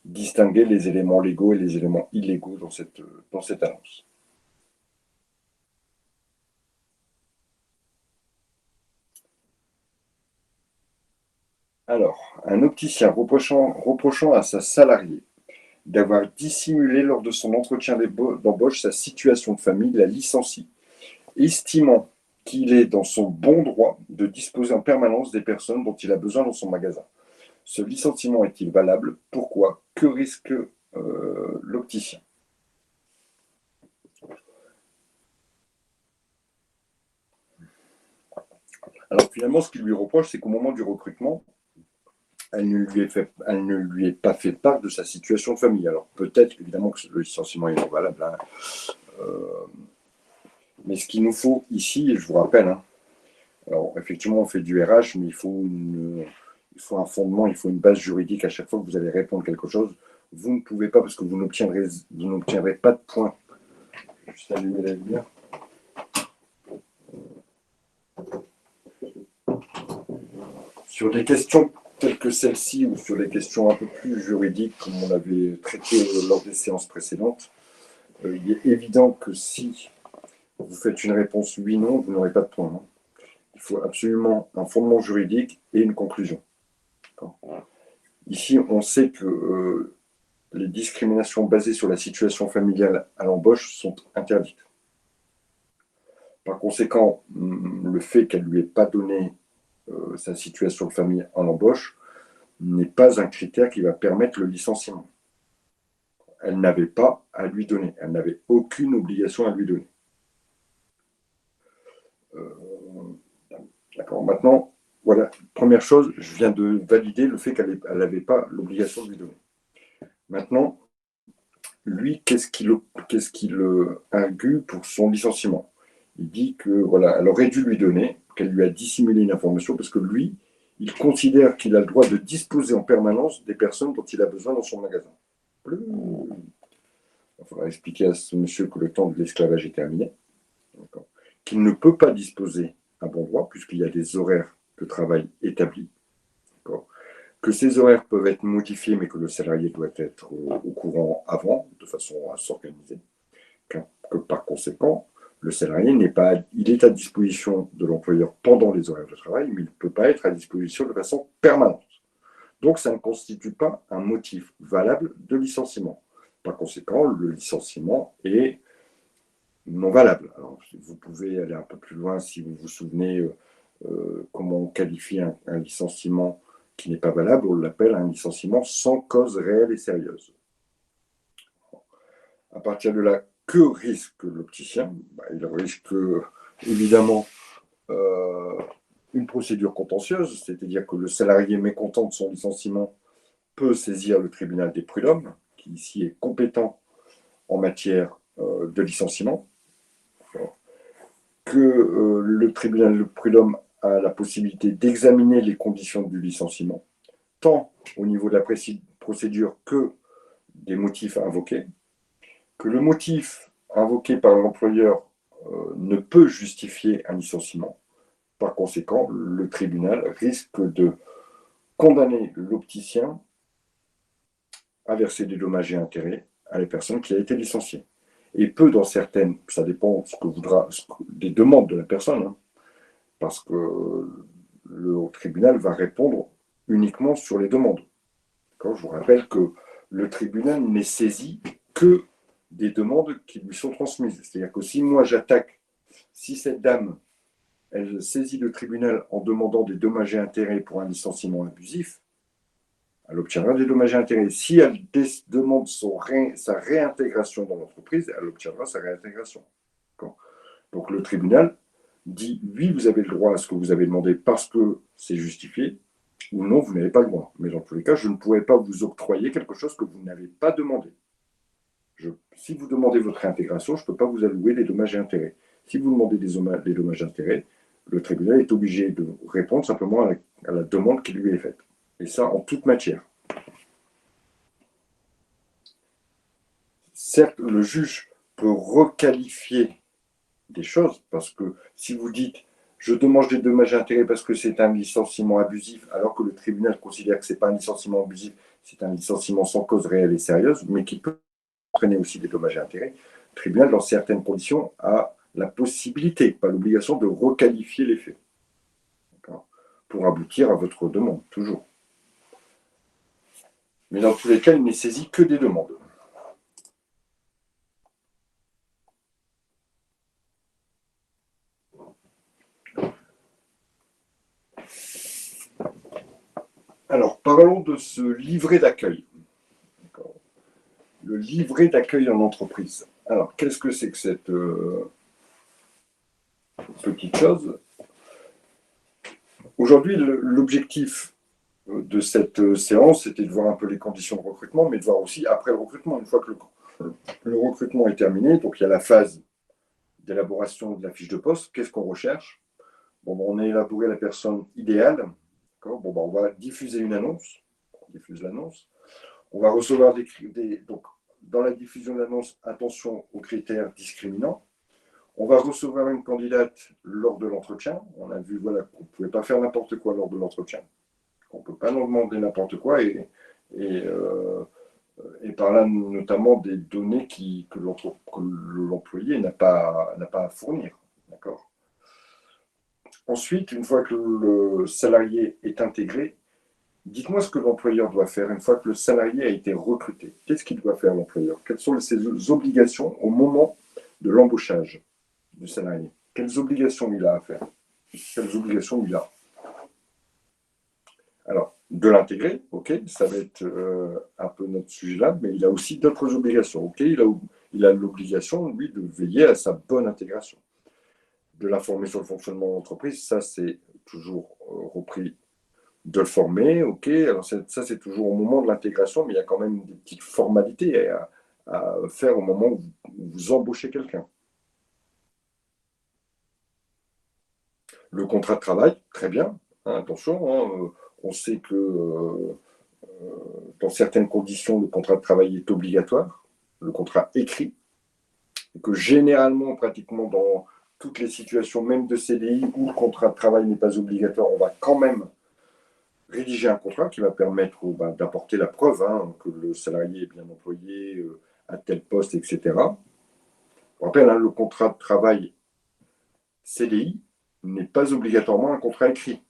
distinguer les éléments légaux et les éléments illégaux dans cette annonce. Alors, un opticien reprochant à sa salariée d'avoir dissimulé lors de son entretien d'embauche sa situation de famille, la licencie, estimant qu'il est dans son bon droit de disposer en permanence des personnes dont il a besoin dans son magasin. Ce licenciement est-il valable? Pourquoi? Que risque l'opticien? Alors finalement, ce qu'il lui reproche, c'est qu'au moment du recrutement, elle ne lui est pas fait part de sa situation de famille. Alors peut-être évidemment que le licenciement est non valable, hein, mais ce qu'il nous faut ici, et je vous rappelle, hein, alors effectivement on fait du RH, mais il faut un fondement, il faut une base juridique à chaque fois que vous allez répondre quelque chose. Vous ne pouvez pas, parce que vous n'obtiendrez pas de points. Juste allumer la lumière. Sur des questions telles que celle-ci, ou sur des questions un peu plus juridiques, comme on avait traité lors des séances précédentes, il est évident que si vous faites une réponse oui-non, vous n'aurez pas de points. Hein. Il faut absolument un fondement juridique et une conclusion. Ici, on sait que les discriminations basées sur la situation familiale à l'embauche sont interdites. Par conséquent, le fait qu'elle ne lui ait pas donné sa situation de famille en embauche n'est pas un critère qui va permettre le licenciement. Elle n'avait pas à lui donner. Elle n'avait aucune obligation à lui donner. D'accord. Maintenant, voilà, première chose, je viens de valider le fait qu'elle n'avait pas l'obligation de lui donner. Maintenant, lui, qu'est-ce qu'il argue pour son licenciement? Il dit que voilà, elle aurait dû lui donner, qu'elle lui a dissimulé une information, parce que lui, il considère qu'il a le droit de disposer en permanence des personnes dont il a besoin dans son magasin. Il faudra expliquer à ce monsieur que le temps de l'esclavage est terminé, qu'il ne peut pas disposer à bon droit, puisqu'il y a des horaires de travail établis, que ces horaires peuvent être modifiés, mais que le salarié doit être au courant avant, de façon à s'organiser, que par conséquent, le salarié il est à disposition de l'employeur pendant les horaires de travail, mais il ne peut pas être à disposition de façon permanente. Donc, ça ne constitue pas un motif valable de licenciement. Par conséquent, le licenciement est non valable. Alors, vous pouvez aller un peu plus loin si vous vous souvenez comment on qualifie un licenciement qui n'est pas valable. On l'appelle un licenciement sans cause réelle et sérieuse. À partir de là, que risque l'opticien? Il risque évidemment une procédure contentieuse, c'est-à-dire que le salarié mécontent de son licenciement peut saisir le tribunal des prud'hommes, qui ici est compétent en matière de licenciement, que le tribunal de prud'hommes a la possibilité d'examiner les conditions du licenciement, tant au niveau de la procédure que des motifs invoqués, que le motif invoqué par l'employeur ne peut justifier un licenciement. Par conséquent, le tribunal risque de condamner l'opticien à verser des dommages et intérêts à la personne qui a été licenciée. Et peut, dans certaines, ça dépend des demandes de la personne, hein, parce que le tribunal va répondre uniquement sur les demandes. Je vous rappelle que le tribunal n'est saisi que des demandes qui lui sont transmises. C'est-à-dire que si moi j'attaque, si cette dame, elle saisit le tribunal en demandant des dommages et intérêts pour un licenciement abusif, elle obtiendra des dommages et intérêts. Si elle demande sa réintégration dans l'entreprise, elle obtiendra sa réintégration. Donc le tribunal dit oui, vous avez le droit à ce que vous avez demandé parce que c'est justifié, ou non, vous n'avez pas le droit. Mais dans tous les cas, je ne pourrais pas vous octroyer quelque chose que vous n'avez pas demandé. Si vous demandez votre réintégration, je ne peux pas vous allouer des dommages et intérêts. Si vous demandez des dommages et intérêts, le tribunal est obligé de répondre simplement à la demande qui lui est faite. Et ça, en toute matière. Certes, le juge peut requalifier des choses, parce que si vous dites je demande des dommages et intérêts parce que c'est un licenciement abusif, alors que le tribunal considère que ce n'est pas un licenciement abusif, c'est un licenciement sans cause réelle et sérieuse, mais qui peut entraîner aussi des dommages et intérêts, le tribunal, dans certaines conditions, a la possibilité, pas l'obligation, de requalifier les faits. Pour aboutir à votre demande, toujours. Mais dans tous les cas, il n'est saisi que des demandes. Alors, parlons de ce livret d'accueil. Le livret d'accueil en entreprise. Alors, qu'est-ce que c'est que cette petite chose? Aujourd'hui, l'objectif de cette séance, c'était de voir un peu les conditions de recrutement, mais de voir aussi après le recrutement, une fois que le recrutement est terminé, donc il y a la phase d'élaboration de la fiche de poste, qu'est-ce qu'on recherche? Bon, on a élaboré la personne idéale, bon, on va diffuser une annonce, on diffuse l'annonce, on va recevoir donc dans la diffusion de l'annonce, attention aux critères discriminants. On va recevoir une candidate lors de l'entretien. On a vu voilà, qu'on ne pouvait pas faire n'importe quoi lors de l'entretien. On ne peut pas nous demander n'importe quoi et, euh, et par là notamment des données que l'employé n'a pas à fournir. D'accord. Ensuite, une fois que le salarié est intégré, dites-moi ce que l'employeur doit faire une fois que le salarié a été recruté. Qu'est-ce qu'il doit faire l'employeur? Quelles sont ses obligations au moment de l'embauchage du salarié? Quelles obligations il a à faire? Quelles obligations il a? Alors, de l'intégrer, ok, ça va être un peu notre sujet là, mais il a aussi d'autres obligations, ok, il a l'obligation, lui, de veiller à sa bonne intégration. De l'informer sur le fonctionnement de l'entreprise, ça c'est toujours repris de le former, ok, alors ça c'est toujours au moment de l'intégration, mais il y a quand même des petites formalités à faire au moment où vous embauchez quelqu'un. Le contrat de travail, très bien, hein, attention, hein, on sait que dans certaines conditions, le contrat de travail est obligatoire, le contrat écrit, et que généralement, pratiquement dans toutes les situations, même de CDI, où le contrat de travail n'est pas obligatoire, on va quand même rédiger un contrat qui va permettre d'apporter la preuve hein, que le salarié est bien employé à tel poste, etc. Je rappelle, hein, le contrat de travail CDI n'est pas obligatoirement un contrat écrit.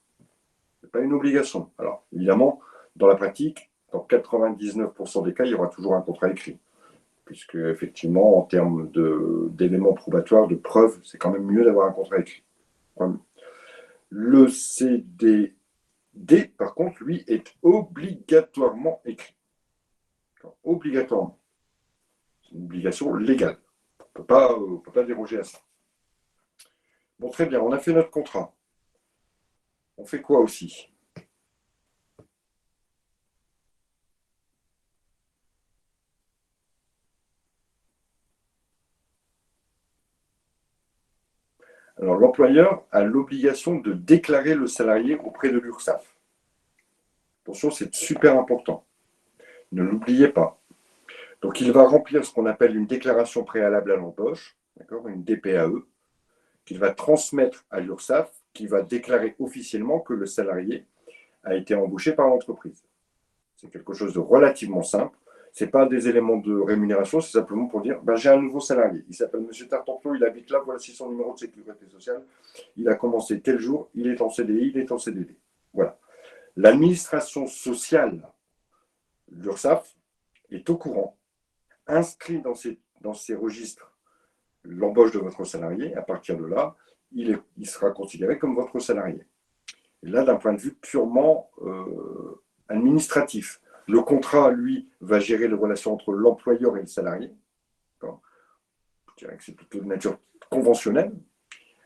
Ce n'est pas une obligation. Alors, évidemment, dans la pratique, dans 99% des cas, il y aura toujours un contrat écrit. Puisque, effectivement, en termes d'éléments probatoires, de preuves, c'est quand même mieux d'avoir un contrat écrit. Le CDD, par contre, lui, est obligatoirement écrit. Obligatoirement. C'est une obligation légale. On ne peut pas déroger à ça. Bon, très bien, on a fait notre contrat. On fait quoi aussi? Alors, l'employeur a l'obligation de déclarer le salarié auprès de l'URSSAF. Attention, c'est super important. Ne l'oubliez pas. Donc, il va remplir ce qu'on appelle une déclaration préalable à l'embauche, une DPAE, qu'il va transmettre à l'URSSAF, qui va déclarer officiellement que le salarié a été embauché par l'entreprise. C'est quelque chose de relativement simple. Ce n'est pas des éléments de rémunération, c'est simplement pour dire j'ai un nouveau salarié. Il s'appelle M. Tartampion, il habite là, voici son numéro de sécurité sociale. Il a commencé tel jour, il est en CDI, il est en CDD. Voilà. L'administration sociale, l'URSSAF, est au courant, inscrit dans ses registres l'embauche de votre salarié. À partir de là, il sera considéré comme votre salarié. Et là, d'un point de vue purement administratif, le contrat, lui, va gérer les relations entre l'employeur et le salarié. Je dirais que c'est plutôt de nature conventionnelle.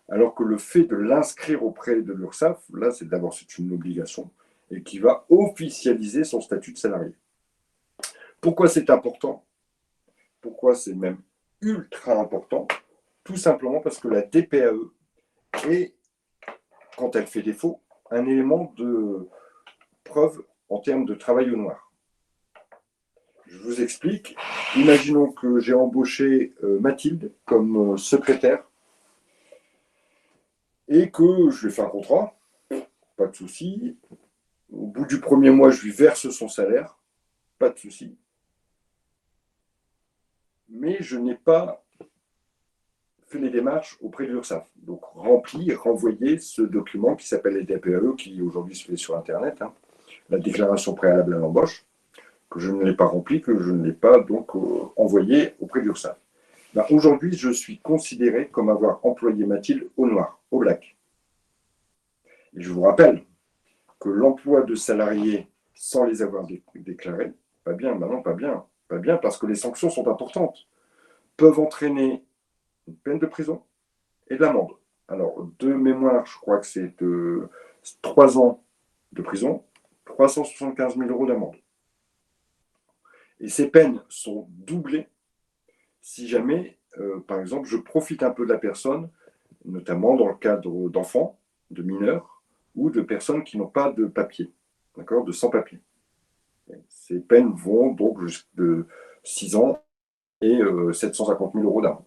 Alors que le fait de l'inscrire auprès de l'URSSAF, là, c'est une obligation et qui va officialiser son statut de salarié. Pourquoi c'est important? Pourquoi c'est même ultra important? Tout simplement parce que la DPAE est, quand elle fait défaut, un élément de preuve en termes de travail au noir. Je vous explique. Imaginons que j'ai embauché Mathilde comme secrétaire et que je lui fais un contrat, pas de souci. Au bout du premier mois, je lui verse son salaire, pas de souci. Mais je n'ai pas fait les démarches auprès de l'URSSAF. Donc rempli et renvoyé ce document qui s'appelle les DPAE, qui aujourd'hui se fait sur Internet, la déclaration préalable à l'embauche, que je ne l'ai pas rempli, que je ne l'ai pas donc envoyé auprès de l'URSSAF. Aujourd'hui, je suis considéré comme avoir employé Mathilde au noir, au black. Et je vous rappelle que l'emploi de salariés sans les avoir déclarés, pas bien, non, pas bien, pas bien, parce que les sanctions sont importantes, peuvent entraîner une peine de prison et de l'amende. Alors, de mémoire, je crois que c'est de 3 ans de prison 375 000 euros d'amende. Et ces peines sont doublées si jamais, par exemple, je profite un peu de la personne, notamment dans le cadre d'enfants, de mineurs, ou de personnes qui n'ont pas de papier, d'accord, de sans-papiers. Ces peines vont donc de 6 ans et 750 000 euros d'amende.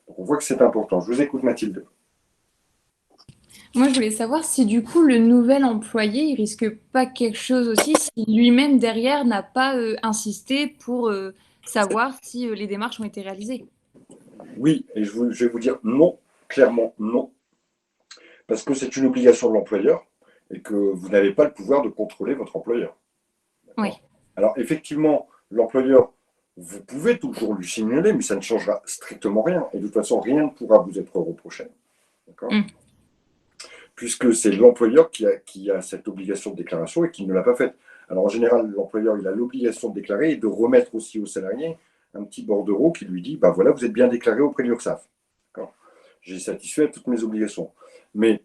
Donc on voit que c'est important. Je vous écoute, Mathilde. Moi, je voulais savoir si du coup le nouvel employé, il risque pas quelque chose aussi si lui-même derrière n'a pas insisté pour savoir si les démarches ont été réalisées. Oui, et je vais vous dire non, clairement non, parce que c'est une obligation de l'employeur et que vous n'avez pas le pouvoir de contrôler votre employeur. Oui. D'accord. Alors, effectivement, l'employeur, vous pouvez toujours lui signaler, mais ça ne changera strictement rien. Et de toute façon, rien ne pourra vous être reproché. D'accord. Mm. Puisque c'est l'employeur qui a cette obligation de déclaration et qui ne l'a pas faite. Alors, en général, l'employeur, il a l'obligation de déclarer et de remettre aussi au salarié un petit bordereau qui lui dit, ben voilà, vous êtes bien déclaré auprès de l'URSSAF. J'ai satisfait à toutes mes obligations. Mais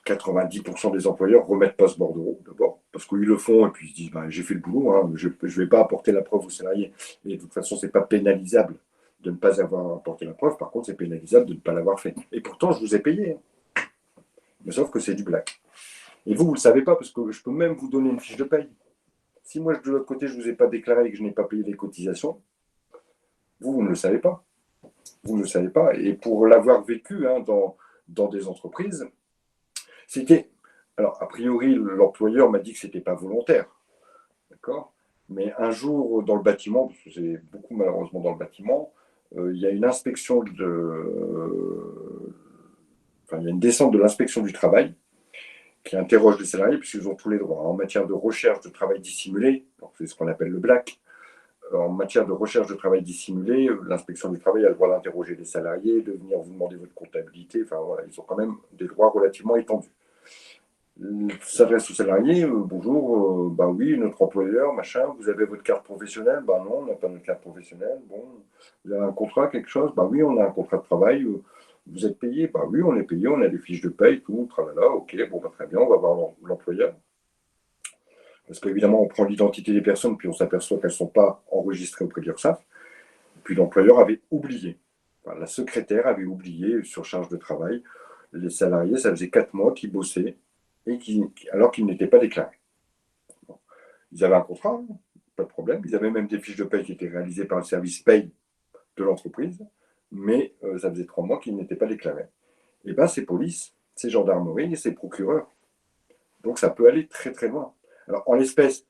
90% des employeurs ne remettent pas ce bordereau, d'abord, parce qu'ils le font et puis ils se disent, ben, j'ai fait le boulot, hein, je ne vais pas apporter la preuve au salarié. Et de toute façon, ce n'est pas pénalisable de ne pas avoir apporté la preuve, par contre, c'est pénalisable de ne pas l'avoir fait. Et pourtant, je vous ai payé. Mais sauf que c'est du black. Et vous ne le savez pas, parce que je peux même vous donner une fiche de paye. Si moi, de l'autre côté, je ne vous ai pas déclaré et que je n'ai pas payé les cotisations, vous ne le savez pas. Vous ne le savez pas. Et pour l'avoir vécu dans des entreprises, c'était. Alors, a priori, l'employeur m'a dit que ce n'était pas volontaire. D'accord. Mais un jour, dans le bâtiment, parce que c'est beaucoup malheureusement dans le bâtiment, il y a une inspection enfin, il y a une descente de l'inspection du travail qui interroge les salariés, puisqu'ils ont tous les droits. En matière de recherche de travail dissimulé, c'est ce qu'on appelle le black, en matière de recherche de travail dissimulé, l'inspection du travail a le droit d'interroger les salariés, de venir vous demander votre comptabilité. Enfin, voilà, ils ont quand même des droits relativement étendus. S'adresse aux salariés, bonjour, bah oui, notre employeur, machin, vous avez votre carte professionnelle, bah non, on n'a pas notre carte professionnelle, bon, vous avez un contrat, quelque chose, bah oui, on a un contrat de travail, vous êtes payé, bah oui, on est payé, on a des fiches de paye, tout, tralala, ok, bon, bah, très bien, on va voir l'employeur. Parce qu'évidemment, on prend l'identité des personnes, puis on s'aperçoit qu'elles ne sont pas enregistrées auprès de l'URSSAF, puis l'employeur avait oublié, enfin, la secrétaire avait oublié sur charge de travail, les salariés, ça faisait 4 mois qu'ils bossaient, et alors qu'ils n'étaient pas déclarés. Bon. Ils avaient un contrat, hein, pas de problème. Ils avaient même des fiches de paye qui étaient réalisées par le service paye de l'entreprise, mais ça faisait 3 mois qu'ils n'étaient pas déclarés. Et bien, c'est police, c'est gendarmerie, c'est procureur. Donc, ça peut aller très, très loin. Alors, en l'espèce,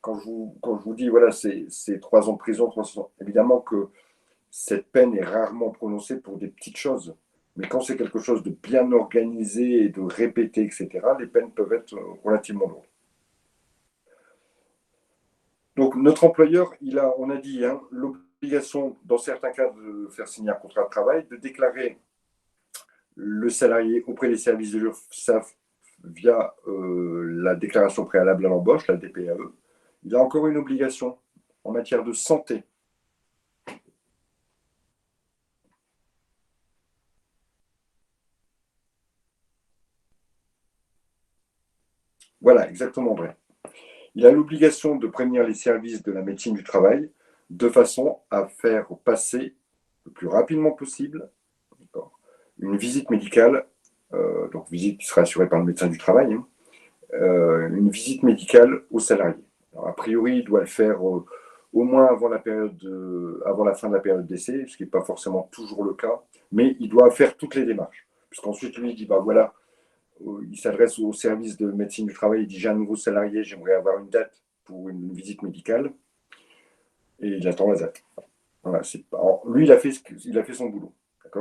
quand je vous dis, voilà, c'est 3 ans de prison, 3 ans, évidemment que cette peine est rarement prononcée pour des petites choses. Mais quand c'est quelque chose de bien organisé et de répété, etc., les peines peuvent être relativement lourdes. Donc, notre employeur, on a dit, hein, l'obligation, dans certains cas, de faire signer un contrat de travail, de déclarer le salarié auprès des services de l'URSSAF via la déclaration préalable à l'embauche, la DPAE. Il a encore une obligation en matière de santé. Voilà, exactement vrai. Il a l'obligation de prévenir les services de la médecine du travail de façon à faire passer le plus rapidement possible une visite médicale, donc visite qui sera assurée par le médecin du travail, hein, une visite médicale au salarié. Alors, a priori, il doit le faire au moins avant avant la fin de la période d'essai, ce qui n'est pas forcément toujours le cas, mais il doit faire toutes les démarches. Puisqu'ensuite, lui, il dit, bah voilà, il s'adresse au service de médecine du travail, il dit, j'ai un nouveau salarié, j'aimerais avoir une date pour une visite médicale, et il attend la date. Voilà, alors, lui, il a fait son boulot.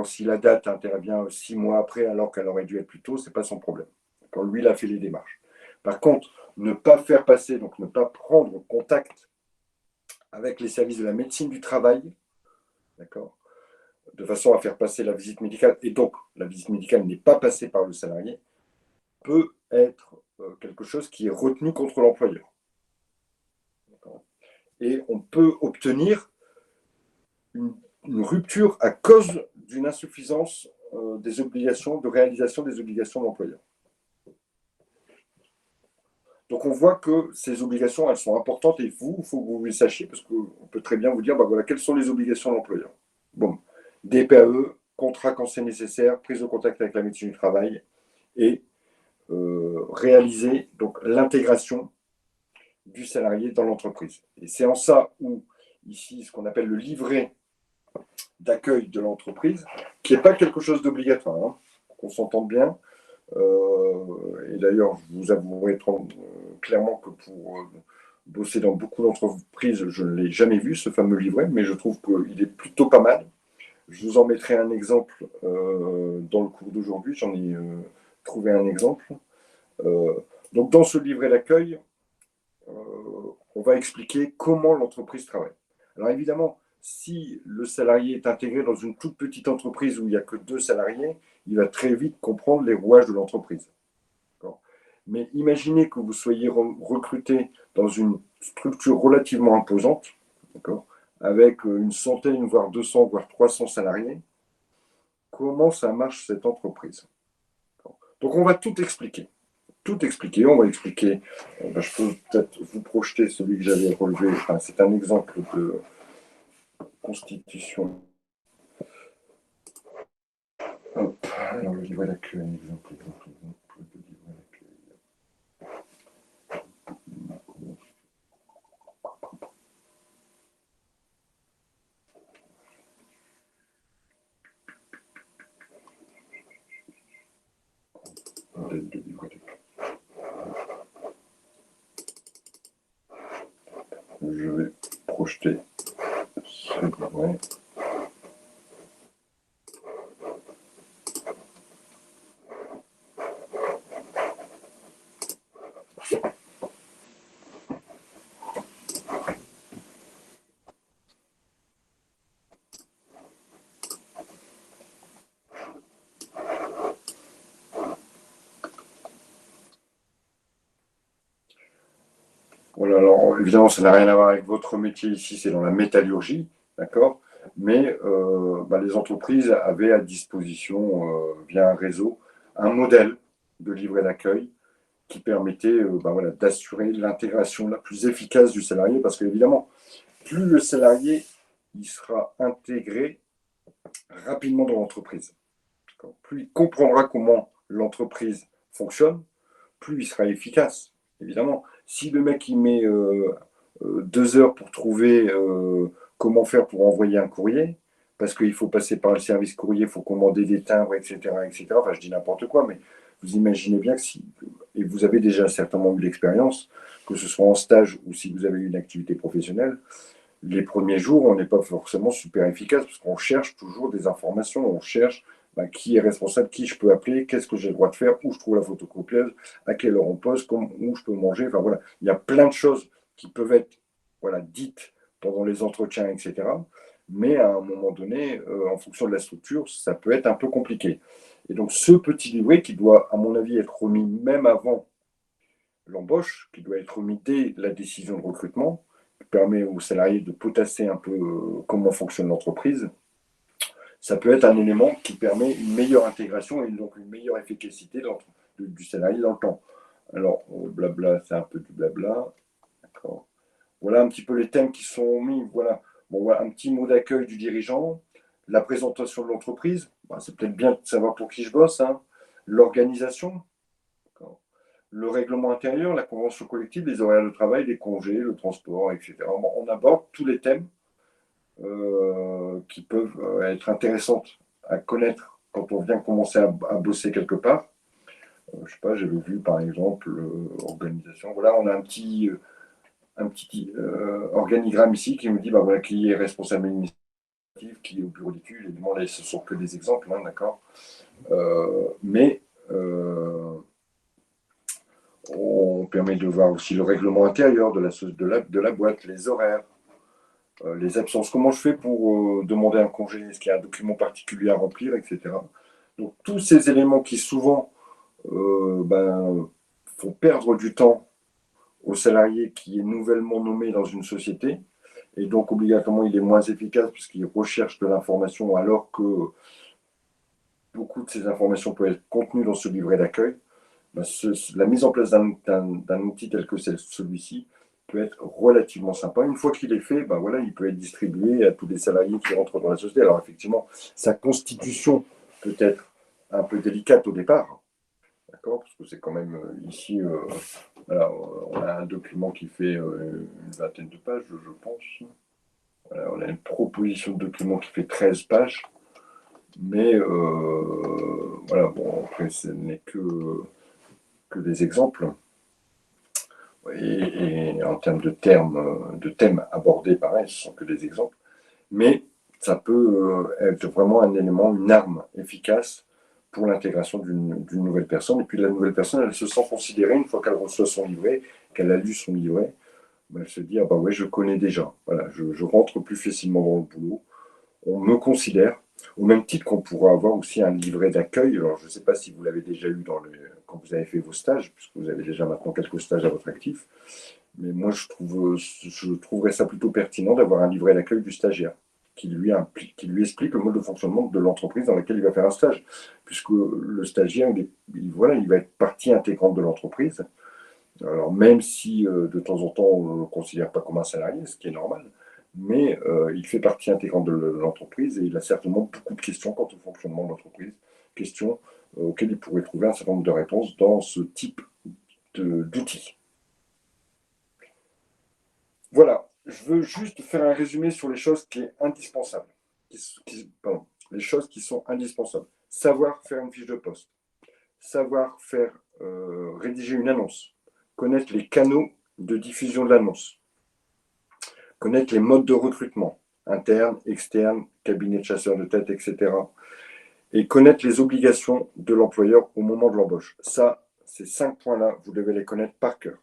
Si la date intervient 6 mois après, alors qu'elle aurait dû être plus tôt, ce n'est pas son problème. Lui, il a fait les démarches. Par contre, ne pas faire passer, donc ne pas prendre contact avec les services de la médecine du travail, d'accord, de façon à faire passer la visite médicale, et donc la visite médicale n'est pas passée par le salarié, peut être quelque chose qui est retenu contre l'employeur. Et on peut obtenir une rupture à cause d'une insuffisance des obligations, de réalisation des obligations de l'employeur. Donc on voit que ces obligations, elles sont importantes et vous, il faut que vous les sachiez parce qu'on peut très bien vous dire, bah voilà, quelles sont les obligations de l'employeur. Bon, DPAE, contrat quand c'est nécessaire, prise de contact avec la médecine du travail et réaliser donc l'intégration du salarié dans l'entreprise. Et c'est en ça où, ici, ce qu'on appelle le livret d'accueil de l'entreprise, qui n'est pas quelque chose d'obligatoire, hein, qu'on s'entende bien. Et d'ailleurs, je vous avouerai clairement que pour bosser dans beaucoup d'entreprises, je ne l'ai jamais vu, ce fameux livret, mais je trouve qu'il est plutôt pas mal. Je vous en mettrai un exemple dans le cours d'aujourd'hui, j'en ai trouvé un exemple. Euh, donc dans ce livret d'accueil, on va expliquer comment l'entreprise travaille. Alors évidemment, si le salarié est intégré dans une toute petite entreprise où il n'y a que 2 salariés, il va très vite comprendre les rouages de l'entreprise. Mais imaginez que vous soyez recruté dans une structure relativement imposante, avec une centaine, voire 200, voire 300 salariés. Comment ça marche cette entreprise? Donc on va tout expliquer. Tout expliquer. On va expliquer. Je peux peut-être vous projeter celui que j'avais relevé. Enfin, c'est un exemple de constitution. Hop. Alors le livret d'accueil, un exemple de livret d'accueil. Modèle de livret d'accueil. Je vais projeter ce livret. Voilà, alors évidemment, ça n'a rien à voir avec votre métier ici, c'est dans la métallurgie, d'accord? Mais les entreprises avaient à disposition, via un réseau, un modèle de livret d'accueil qui permettait voilà, d'assurer l'intégration la plus efficace du salarié, parce qu'évidemment, plus le salarié il sera intégré rapidement dans l'entreprise, plus il comprendra comment l'entreprise fonctionne, plus il sera efficace, évidemment. Si le mec il met 2 heures pour trouver comment faire pour envoyer un courrier, parce qu'il faut passer par le service courrier, il faut commander des timbres, etc., etc. Enfin, je dis n'importe quoi, mais vous imaginez bien que si, et vous avez déjà certainement eu l'expérience, que ce soit en stage ou si vous avez eu une activité professionnelle, les premiers jours, on n'est pas forcément super efficace parce qu'on cherche toujours des informations, on cherche qui est responsable, qui je peux appeler, qu'est-ce que j'ai le droit de faire, où je trouve la photocopieuse, à quelle heure on pose, où je peux manger. Enfin voilà, il y a plein de choses qui peuvent être dites pendant les entretiens, etc. Mais à un moment donné, en fonction de la structure, ça peut être un peu compliqué. Et donc ce petit livret qui doit, à mon avis, être remis même avant l'embauche, qui doit être remis dès la décision de recrutement, qui permet aux salariés de potasser un peu comment fonctionne l'entreprise, ça peut être un élément qui permet une meilleure intégration et donc une meilleure efficacité du salarié dans le temps. Alors, blabla, c'est un peu du blabla. D'accord. Voilà un petit peu les thèmes qui sont mis. Voilà. Bon, voilà un petit mot d'accueil du dirigeant, la présentation de l'entreprise. C'est peut-être bien de savoir pour qui je bosse. Hein. L'organisation, le règlement intérieur, la convention collective, les horaires de travail, les congés, le transport, etc. Bon, on aborde tous les thèmes qui peuvent être intéressantes à connaître quand on vient commencer à bosser quelque part. Je ne sais pas, j'avais vu par exemple organisation. Voilà, on a un petit organigramme ici qui me dit voilà, qui est responsable administratif, qui est au bureau d'études. Évidemment, là, ce ne sont que des exemples, hein, d'accord. Mais on permet de voir aussi le règlement intérieur de la boîte, les horaires, les absences. Comment je fais pour demander un congé? Est-ce qu'il y a un document particulier à remplir, etc. Donc tous ces éléments qui souvent font perdre du temps au salarié qui est nouvellement nommé dans une société, et donc obligatoirement il est moins efficace puisqu'il recherche de l'information alors que beaucoup de ces informations peuvent être contenues dans ce livret d'accueil. la mise en place d'un outil tel que celui-ci peut être relativement sympa. Une fois qu'il est fait, voilà, il peut être distribué à tous les salariés qui rentrent dans la société. Alors effectivement, sa constitution peut être un peu délicate au départ, d'accord, parce que c'est quand même ici, voilà, on a un document qui fait une vingtaine de pages, je pense. Voilà, on a une proposition de document qui fait 13 pages, mais voilà, bon, après, ce n'est que des exemples. Et en termes de thèmes abordés, pareil, ce ne sont que des exemples. Mais ça peut être vraiment un élément, une arme efficace pour l'intégration d'une nouvelle personne. Et puis la nouvelle personne, elle se sent considérée une fois qu'elle reçoit son livret, qu'elle a lu son livret. Elle se dit, ah bah ouais, je connais déjà. Voilà, je rentre plus facilement dans le boulot. On me considère, au même titre qu'on pourra avoir aussi un livret d'accueil. Alors, je ne sais pas si vous l'avez déjà eu quand vous avez fait vos stages, puisque vous avez déjà maintenant quelques stages à votre actif. Mais moi, je trouverais ça plutôt pertinent d'avoir un livret d'accueil du stagiaire qui lui explique le mode de fonctionnement de l'entreprise dans laquelle il va faire un stage. Puisque le stagiaire, voilà, il va être partie intégrante de l'entreprise. Alors, même si de temps en temps, on ne le considère pas comme un salarié, ce qui est normal, mais il fait partie intégrante de l'entreprise et il a certainement beaucoup de questions quant au fonctionnement de l'entreprise, questions auxquelles il pourrait trouver un certain nombre de réponses dans ce type d'outils. Voilà, je veux juste faire un résumé sur les choses qui sont indispensables. Les choses qui sont indispensables. Savoir faire une fiche de poste, savoir faire rédiger une annonce, connaître les canaux de diffusion de l'annonce, connaître les modes de recrutement, interne, externe, cabinet de chasseurs de tête, etc. Et connaître les obligations de l'employeur au moment de l'embauche. Ça, ces 5 points-là, vous devez les connaître par cœur.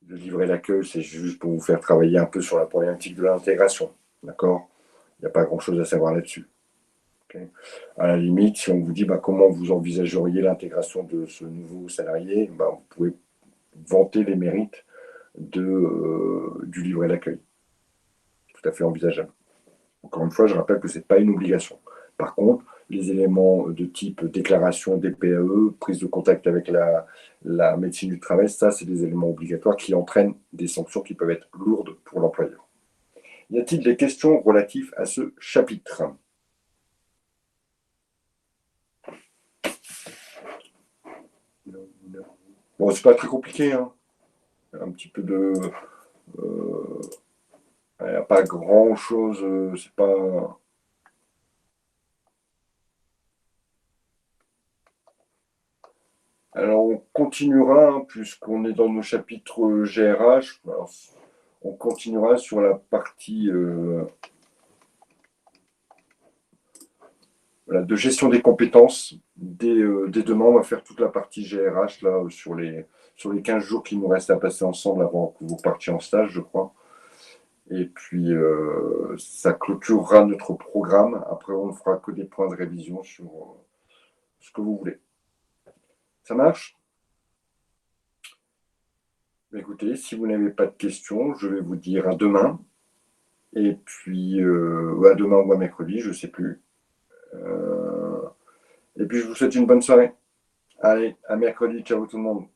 Le livret d'accueil, c'est juste pour vous faire travailler un peu sur la problématique de l'intégration. D'accord? Il n'y a pas grand-chose à savoir là-dessus. Okay. À la limite, si on vous dit comment vous envisageriez l'intégration de ce nouveau salarié, vous pouvez vanter les mérites du livret d'accueil. Tout à fait envisageable. Encore une fois, je rappelle que ce n'est pas une obligation. Par contre, les éléments de type déclaration DPAE, prise de contact avec la médecine du travail, ça, c'est des éléments obligatoires qui entraînent des sanctions qui peuvent être lourdes pour l'employeur. Y a-t-il des questions relatives à ce chapitre? Bon, c'est pas très compliqué, hein. Un petit peu de... il n'y a pas grand-chose, c'est pas... Alors, on continuera, hein, puisqu'on est dans nos chapitres GRH, alors, on continuera sur la partie voilà, de gestion des compétences. Dès demain, on va faire toute la partie GRH là, sur les 15 jours qu'il nous reste à passer ensemble avant que vous partiez en stage, je crois. Et puis, ça clôturera notre programme. Après, on ne fera que des points de révision sur ce que vous voulez. Ça marche? Écoutez, si vous n'avez pas de questions, je vais vous dire à demain. Et puis, à demain ou à mercredi, je ne sais plus. Et puis, je vous souhaite une bonne soirée. Allez, à mercredi. Ciao tout le monde.